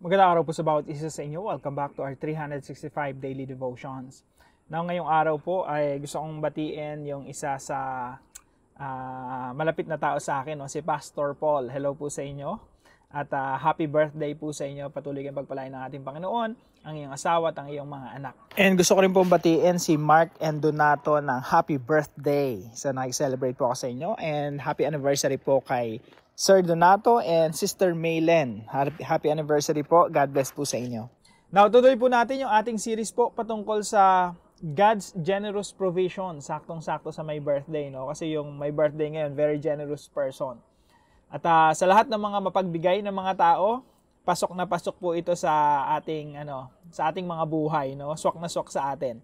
Magandang araw po sa bawat isa sa inyo. Welcome back to our 365 Daily Devotions. Now, ngayong araw po ay gusto kong batiin yung isa sa malapit na tao sa akin, si Pastor Paul. Hello po sa inyo. At happy birthday po sa inyo. Patuloy kayong pagpalain ng ating Panginoon, ang iyong asawa at ang iyong mga anak. And gusto ko rin pong batiin si Mark and Donato ng happy birthday. So, nag-celebrate po ako sa inyo. And happy anniversary po kay Sir Donato and Sister Maylen. Happy anniversary po. God bless po sa inyo. Now, tuloy po natin yung ating series po patungkol sa God's generous provision. Saktong-sakto sa my birthday, no? Kasi yung my birthday ngayon, very generous person. At sa lahat ng mga mapagbigay ng mga tao, pasok na pasok po ito sa ating mga buhay, no? Swak na swak sa atin.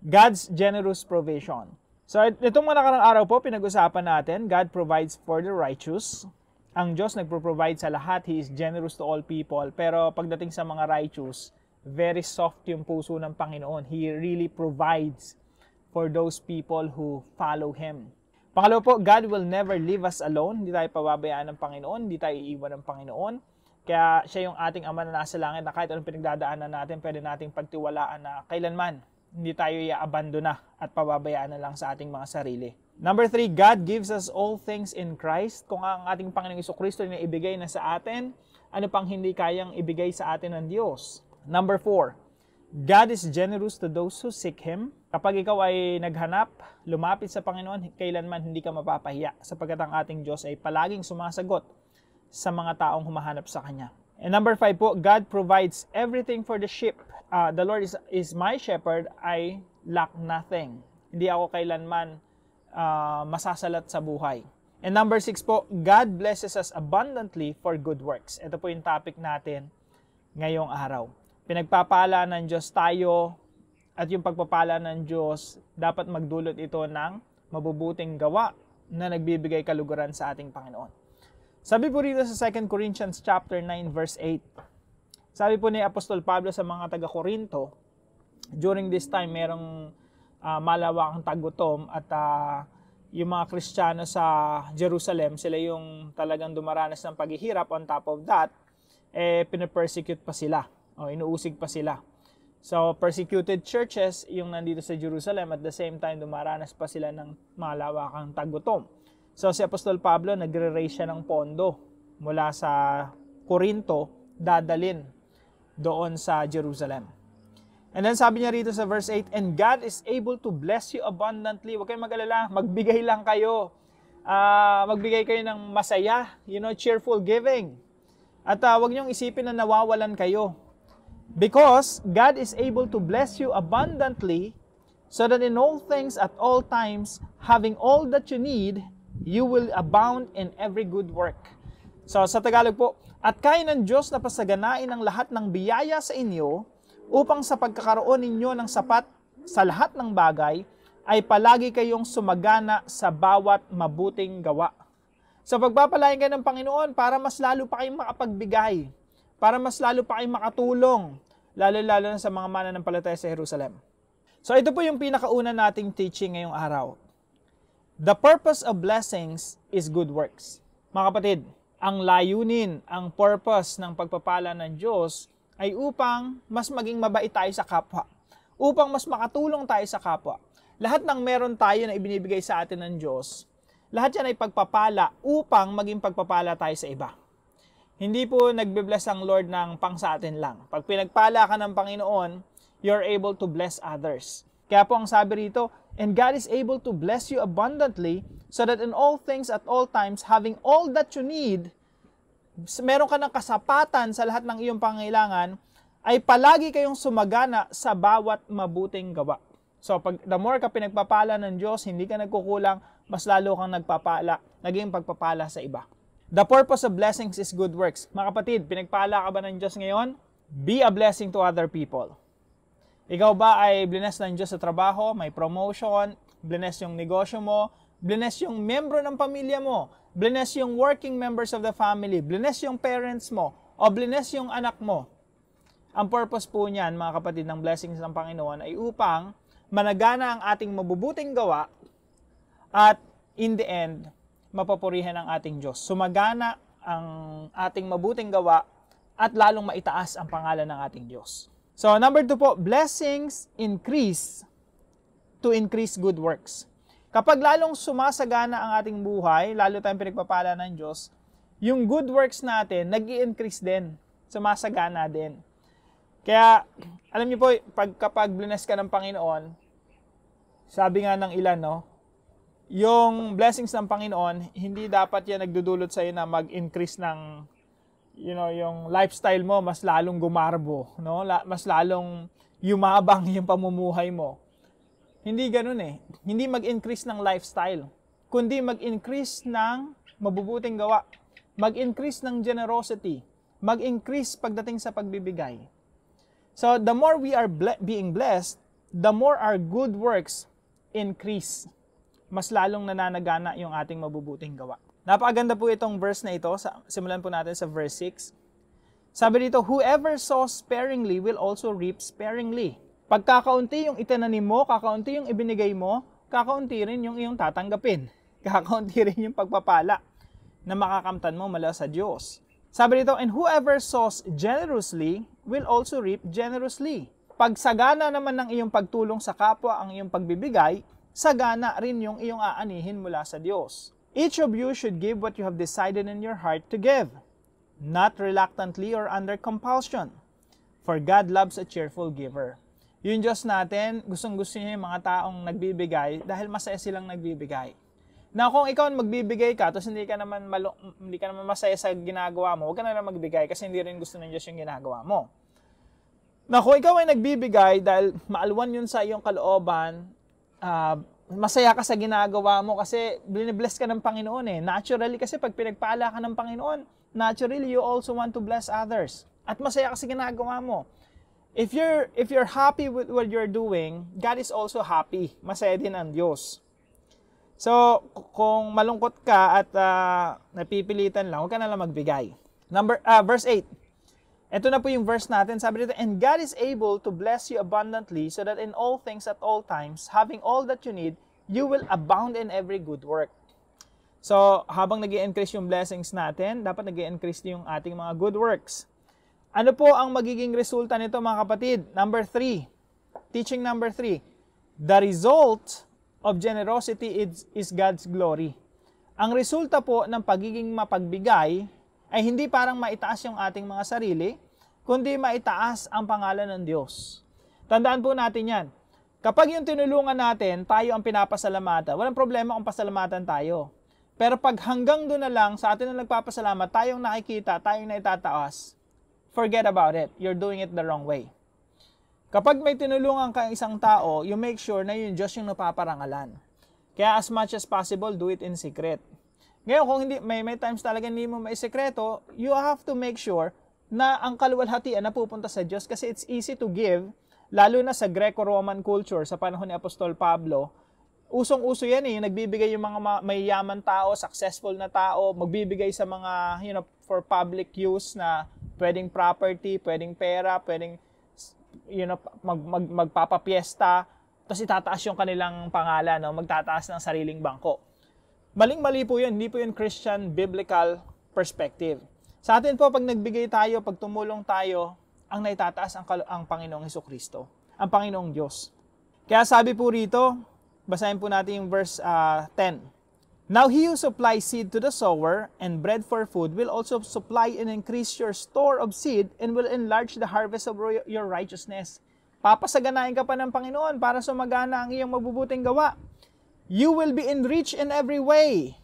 God's generous provision. So, itong mga nakarang araw po, pinag-usapan natin, God provides for the righteous. Ang Diyos nagpro-provide sa lahat. He is generous to all people. Pero pagdating sa mga righteous, very soft yung puso ng Panginoon. He really provides for those people who follow Him. Pangalawa po, God will never leave us alone. Hindi tayo pababayaan ng Panginoon. Hindi tayo iiwan ng Panginoon. Kaya siya yung ating Ama na nasa langit na kahit anong pinagdadaanan natin, pwede nating pagtiwalaan na kailanman hindi tayo i-abandona at pababayaan na lang sa ating mga sarili. Number 3, God gives us all things in Christ. Kung ang ating Panginoong Jesucristo na ibigay na sa atin, ano pang hindi kayang ibigay sa atin ng Diyos? Number 4, God is generous to those who seek Him. Kapag ikaw ay naghanap, lumapit sa Panginoon, kailanman hindi ka mapapahiya sapagkat ang ating Diyos ay palaging sumasagot sa mga taong humahanap sa Kanya. And number 5 po, God provides everything for the sheep. The Lord is my shepherd, I lack nothing. Hindi ako kailanman masasalat sa buhay. And number 6 po, God blesses us abundantly for good works. Ito po yung topic natin ngayong araw. Pinagpapala ng Diyos tayo at yung pagpapala ng Diyos, dapat magdulot ito ng mabubuting gawa na nagbibigay kaluguran sa ating Panginoon. Sabi po rito sa 2 Corinthians chapter 9 verse 8, sabi po ni Apostol Pablo sa mga taga-Korinto, during this time merong malawakang tagutom at yung mga Kristiyano sa Jerusalem, sila yung talagang dumaranas ng paghihirap. On top of that, pinapersecute pa sila, inuusig pa sila. So, persecuted churches yung nandito sa Jerusalem, at the same time dumaranas pa sila ng malawakang tagutom. So, si Apostol Pablo, nagre-raise siya ng pondo mula sa Korinto, dadalin doon sa Jerusalem. And then sabi niya rito sa verse 8, and God is able to bless you abundantly. Huwag kayong mag-alala, magbigay lang kayo. Magbigay kayo ng masaya, cheerful giving. At huwag niyong isipin na nawawalan kayo. Because God is able to bless you abundantly, so that in all things at all times, having all that you need, you will abound in every good work. So sa Tagalog po, at kaya ng Diyos na pasaganain ang lahat ng biyaya sa inyo upang sa pagkakaroon ninyo ng sapat sa lahat ng bagay ay palagi kayong sumagana sa bawat mabuting gawa. So pagpapalain kayo ng Panginoon para mas lalo pa kayong makapagbigay, para mas lalo pa kayong makatulong, lalo-lalo na sa mga mananampalataya sa Jerusalem. So ito po yung pinakauna nating teaching ngayong araw. The purpose of blessings is good works. Mga kapatid, ang layunin, ang purpose ng pagpapala ng Diyos ay upang mas maging mabait tayo sa kapwa. Upang mas makatulong tayo sa kapwa. Lahat ng meron tayo na ibinibigay sa atin ng Diyos, lahat yan ay pagpapala upang maging pagpapala tayo sa iba. Hindi po nagbe-bless ang Lord ng pang sa atin lang. Pag pinagpala ka ng Panginoon, you're able to bless others. Kaya po ang sabi rito, and God is able to bless you abundantly, so that in all things at all times, having all that you need, meron ka ng kasapatan sa lahat ng iyong pangailangan, ay palagi kayong sumagana sa bawat mabuting gawa. So, the more ka pinagpapala ng Diyos, hindi ka nagkukulang, mas lalo kang naging pagpapala sa iba. The purpose of blessings is good works. Mga kapatid, pinagpala ka ba ng Diyos ngayon? Be a blessing to other people. Ikaw ba ay bless ng Diyos sa trabaho, may promotion, bless yung negosyo mo, bless yung membro ng pamilya mo, bless yung working members of the family, bless yung parents mo, o bless yung anak mo. Ang purpose po niyan, mga kapatid, ng blessings ng Panginoon ay upang managana ang ating mabubuting gawa at in the end, mapapurihan ang ating Diyos. Sumagana ang ating mabuting gawa at lalong maitaas ang pangalan ng ating Diyos. So, number 2 po, blessings increase to increase good works. Kapag lalong sumasagana ang ating buhay, lalo tayong pinagpapala ng Diyos, yung good works natin, nag-i-increase din, sumasagana din. Kaya, alam niyo po, kapag bless ka ng Panginoon, sabi nga ng ilan, no, yung blessings ng Panginoon, hindi dapat yan nagdudulot sa'yo na mag-increase ng, yung lifestyle mo, mas lalong gumarbo, no? Mas lalong yumabang yung pamumuhay mo. Hindi ganun eh. Hindi mag-increase ng lifestyle, kundi mag-increase ng mabubuting gawa, mag-increase ng generosity, mag-increase pagdating sa pagbibigay. So, the more we are being blessed, the more our good works increase. Mas lalong nananagana yung ating mabubuting gawa. Napakaganda po itong verse na ito. Simulan po natin sa verse 6. Sabi dito, whoever sows sparingly will also reap sparingly. Pag kakaunti yung itinanim mo, kakaunti yung ibinigay mo, kakaunti rin yung iyong tatanggapin. Kakaunti rin yung pagpapala na makakamtan mo mula sa Diyos. Sabi dito, and whoever sows generously will also reap generously. Pag sagana naman ng iyong pagtulong sa kapwa ang iyong pagbibigay, sagana rin yung iyong aanihin mula sa Diyos. Each of you should give what you have decided in your heart to give, not reluctantly or under compulsion, for God loves a cheerful giver. Yung Diyos natin, gustong-gusto niya yung mga taong nagbibigay dahil masaya silang nagbibigay. Na kung ikaw magbibigay ka, tapos hindi ka naman masaya sa ginagawa mo, huwag ka na lang magbigay kasi hindi rin gusto ng Diyos yung ginagawa mo. Na kung ikaw ay nagbibigay dahil maalwan yun sa iyong kalooban, masaya ka sa ginagawa mo kasi binibless ka ng Panginoon eh. Naturally kasi pag pinagpala ka ng Panginoon, naturally you also want to bless others. At masaya ka sa ginagawa mo. If you're happy with what you're doing, God is also happy. Masaya din ang Diyos. So, kung malungkot ka at napipilitan lang, huwag ka na lang magbigay. Verse 8. Ito na po yung verse natin. Sabi dito, and God is able to bless you abundantly so that in all things at all times, having all that you need, you will abound in every good work. So, habang nag-i-increase yung blessings natin, dapat nag-i-increase din yung ating mga good works. Ano po ang magiging resulta nito mga kapatid? Number 3. Teaching number 3. The result of generosity is God's glory. Ang resulta po ng pagiging mapagbigay ay hindi parang maitaas yung ating mga sarili, kundi maitaas ang pangalan ng Diyos. Tandaan po natin yan. Kapag yung tinulungan natin, tayo ang pinapasalamatan, walang problema kung pasalamatan tayo. Pero pag hanggang doon na lang, sa atin na nagpapasalamat, tayong nakikita, tayong naitataas, forget about it. You're doing it the wrong way. Kapag may tinulungan kang isang tao, you make sure na yung Diyos yung napaparangalan. Kaya as much as possible, do it in secret. Ngayon, kung hindi, may times talaga hindi mo may sekreto, you have to make sure na ang kaluwalhatian napupunta sa Diyos kasi it's easy to give, lalo na sa Greco-Roman culture, sa panahon ni Apostol Pablo. Usong-uso yan eh, nagbibigay yung mga mayayaman tao, successful na tao, magbibigay sa mga, for public use na pwedeng property, pwedeng pera, pwedeng magpapapiesta, tapos itataas yung kanilang pangalan, no? Magtataas ng sariling bangko. Maling-mali po yun, hindi po yun Christian biblical perspective. Sa atin po, pag nagbigay tayo, pag tumulong tayo, ang naitataas ang Panginoong Hesukristo, ang Panginoong Diyos. Kaya sabi po rito, basahin po natin yung verse 10. Now he who supplies seed to the sower and bread for food will also supply and increase your store of seed and will enlarge the harvest of your righteousness. Papasaganahin ka pa ng Panginoon para sumagana ang iyong mabubuting gawa. You will be enriched in every way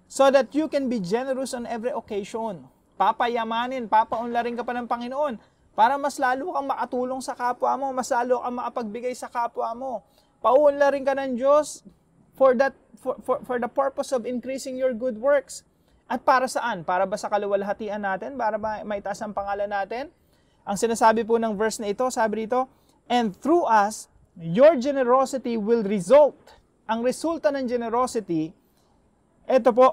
so that you can be generous on every occasion. Papayamanin, papaunlarin ka pa ng Panginoon para mas lalo kang makatulong sa kapwa mo, mas lalo kang makapagbigay sa kapwa mo. Paunlarin ka ng Diyos for the purpose of increasing your good works. At para saan? Para ba sa kaluwalhatian natin? Para ba maitaas ang pangalan natin? Ang sinasabi po ng verse na ito, sabi dito, and through us, your generosity will result. Ang resulta ng generosity, ito po,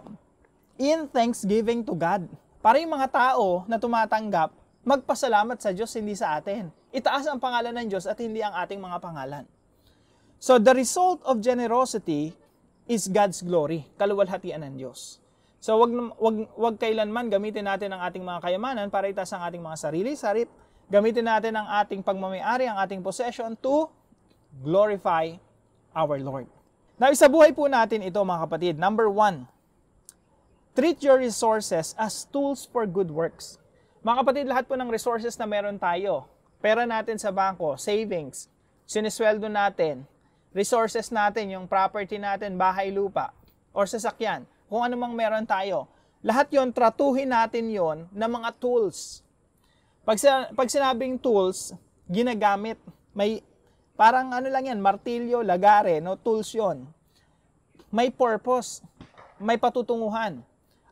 in thanksgiving to God. Para yung mga tao na tumatanggap, magpasalamat sa Diyos, hindi sa atin. Itaas ang pangalan ng Diyos at hindi ang ating mga pangalan. So the result of generosity is God's glory, kaluwalhatian ng Diyos. So wag kailanman gamitin natin ang ating mga kayamanan para itaas ang ating mga sarili-sarip. Gamitin natin ang ating pagmamayari, ang ating possession to glorify our Lord. Now, isabuhay po natin ito mga kapatid. Number 1, treat your resources as tools for good works. Mga kapatid, lahat po ng resources na meron tayo, pera natin sa bangko, savings, sinisweldo natin, resources natin, yung property natin, bahay, lupa, or sasakyan, kung ano mang meron tayo, lahat yon tratuhin natin yon na mga tools. Pag sinabing tools, ginagamit, may parang ano lang yan, martilyo, lagare, no, tools yon. May purpose, may patutunguhan.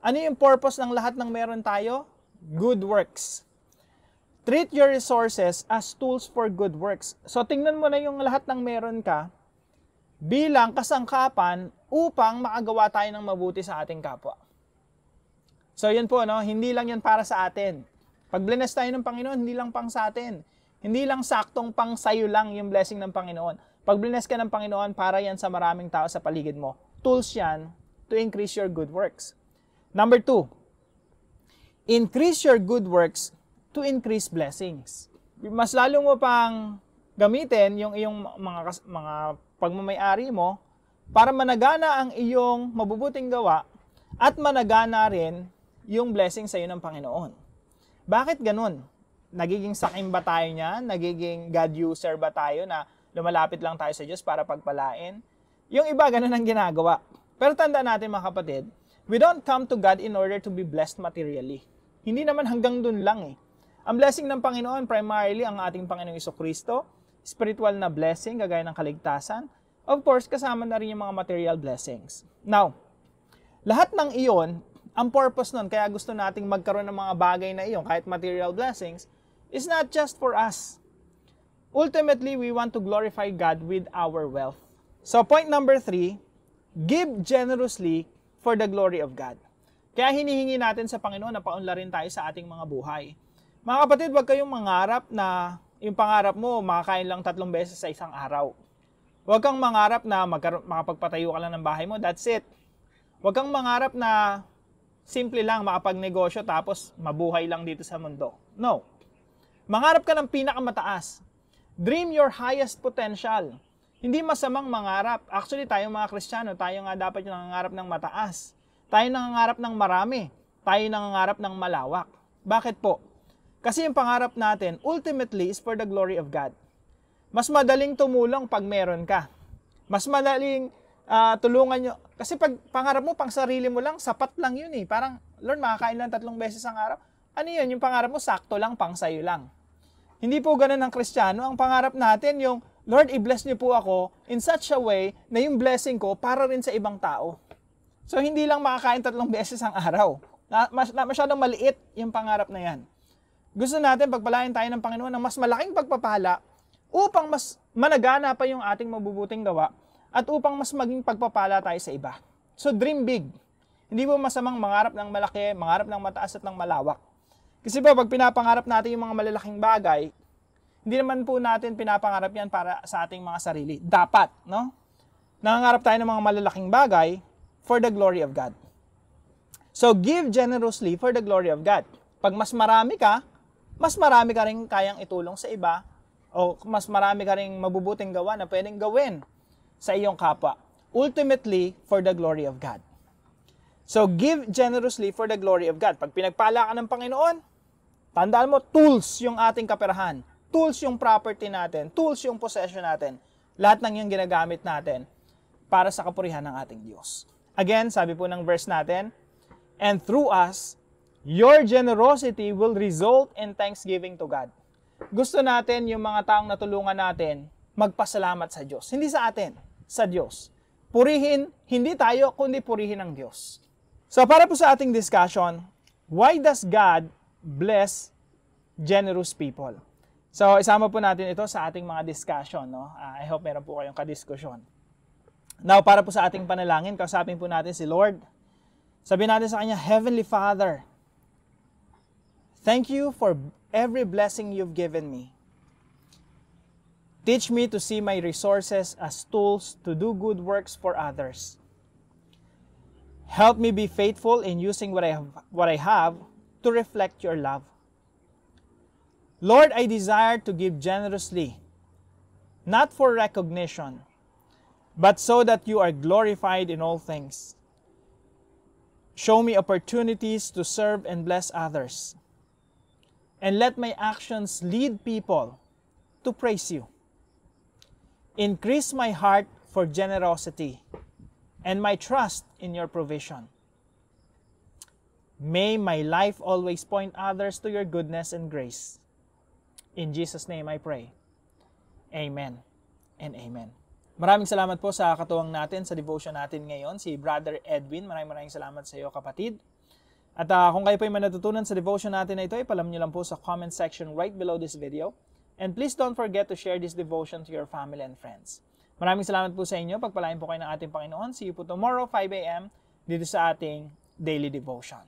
Ano yung purpose ng lahat ng meron tayo? Good works. Treat your resources as tools for good works. So tingnan mo na yung lahat ng meron ka bilang kasangkapan upang makagawa tayo ng mabuti sa ating kapwa. So yun po, no? Hindi lang yan para sa atin. Pag bless tayo ng Panginoon, hindi lang pang sa atin. Hindi lang saktong pang sayo lang yung blessing ng Panginoon. Pag bless ka ng Panginoon, para yan sa maraming tao sa paligid mo. Tools yan to increase your good works. Number 2, increase your good works to increase blessings. Mas lalo mo pang gamitin yung iyong mga pagmamayari mo para managana ang iyong mabubuting gawa at managana rin yung blessing sa iyo ng Panginoon. Bakit ganun? Nagiging sakim ba tayo niyan? Nagiging God user ba tayo na lumalapit lang tayo sa Diyos para pagpalain? Yung iba, ganun ang ginagawa. Pero tandaan natin mga kapatid, we don't come to God in order to be blessed materially. Hindi naman hanggang dun lang eh. Ang blessing ng Panginoon, primarily ang ating Panginoong Jesucristo, spiritual na blessing, kagaya ng kaligtasan. Of course, kasama na rin yung mga material blessings. Now, lahat ng iyon, ang purpose nun, kaya gusto nating magkaroon ng mga bagay na iyon, kahit material blessings, is not just for us. Ultimately, we want to glorify God with our wealth. So, point number 3, give generously for the glory of God. Kaya hinihingi natin sa Panginoon na paunlarin tayo sa ating mga buhay. Mga kapatid, huwag kayong mangarap na yung pangarap mo, makakain lang 3 beses sa isang araw. Huwag kang mangarap na makapagpatayo ka lang ng bahay mo, that's it. Huwag kang mangarap na simple lang makapagnegosyo tapos mabuhay lang dito sa mundo. No. Mangarap ka ng pinakamataas. Dream your highest potential. Hindi masamang mangarap. Actually, tayong mga Kristiyano, tayo nga dapat yung nangangarap ng mataas. Tayo nangangarap ng marami. Tayo nangangarap ng malawak. Bakit po? Kasi yung pangarap natin, ultimately, is for the glory of God. Mas madaling tumulong pag meron ka. Mas madaling tulungan nyo. Kasi pag pangarap mo, pang sarili mo lang, sapat lang yun eh. Parang, Lord, makakain lang 3 beses ang araw. Ano yun? Yung pangarap mo, sakto lang, pang sayo lang. Hindi po ganun ang Kristiyano. Ang pangarap natin, yung, Lord, i-bless niyo po ako in such a way na yung blessing ko para rin sa ibang tao. So, hindi lang makakain 3 beses ang araw. Masyadong maliit yung pangarap na yan. Gusto natin pagpalain tayo ng Panginoon ng mas malaking pagpapala upang mas managana pa yung ating mabubuting gawa at upang mas maging pagpapala tayo sa iba. So, dream big. Hindi mo masamang mangarap ng malaki, mangarap ng mataas at ng malawak. Kasi ba, pag pinapangarap natin yung mga malalaking bagay, hindi naman po natin pinapangarap yan para sa ating mga sarili. Dapat, no? Nangangarap tayo ng mga malalaking bagay for the glory of God. So, give generously for the glory of God. Pag mas marami ka rin kayang itulong sa iba, o mas marami ka rin mabubuting gawa na pwedeng gawin sa iyong kapwa. Ultimately, for the glory of God. So, give generously for the glory of God. Pag pinagpala ka ng Panginoon, tandaan mo, tools yung ating kaperahan. Tools yung property natin. Tools yung possession natin. Lahat ng yung ginagamit natin para sa kapurihan ng ating Diyos. Again, sabi po ng verse natin, and through us, your generosity will result in thanksgiving to God. Gusto natin yung mga taong natulungan natin magpasalamat sa Diyos. Hindi sa atin, sa Diyos. Purihin, hindi tayo, kundi purihin ang Diyos. So, para po sa ating discussion, why does God bless generous people? So, isama po natin ito sa ating mga discussion. No? I hope meron po kayong kadiskusyon. Now, para po sa ating panalangin, kausapin po natin si Lord. Sabihin natin sa Kanya, Heavenly Father, thank you for every blessing you've given me. Teach me to see my resources as tools to do good works for others. Help me be faithful in using what I have to reflect your love. Lord, I desire to give generously, not for recognition, but so that you are glorified in all things. Show me opportunities to serve and bless others. And let my actions lead people to praise you. Increase my heart for generosity and my trust in your provision. May my life always point others to your goodness and grace. In Jesus' name I pray. Amen and amen. Maraming salamat po sa katuwang natin sa devotion natin ngayon, si Brother Edwin. Maraming salamat sa iyo, kapatid. At kung kayo po ay natutunan sa devotion natin na ito, ipalam nyo lang po sa comment section right below this video. And please don't forget to share this devotion to your family and friends. Maraming salamat po sa inyo. Pagpalain po kayo ng ating Panginoon. See you po tomorrow, 5 a.m. dito sa ating daily devotion.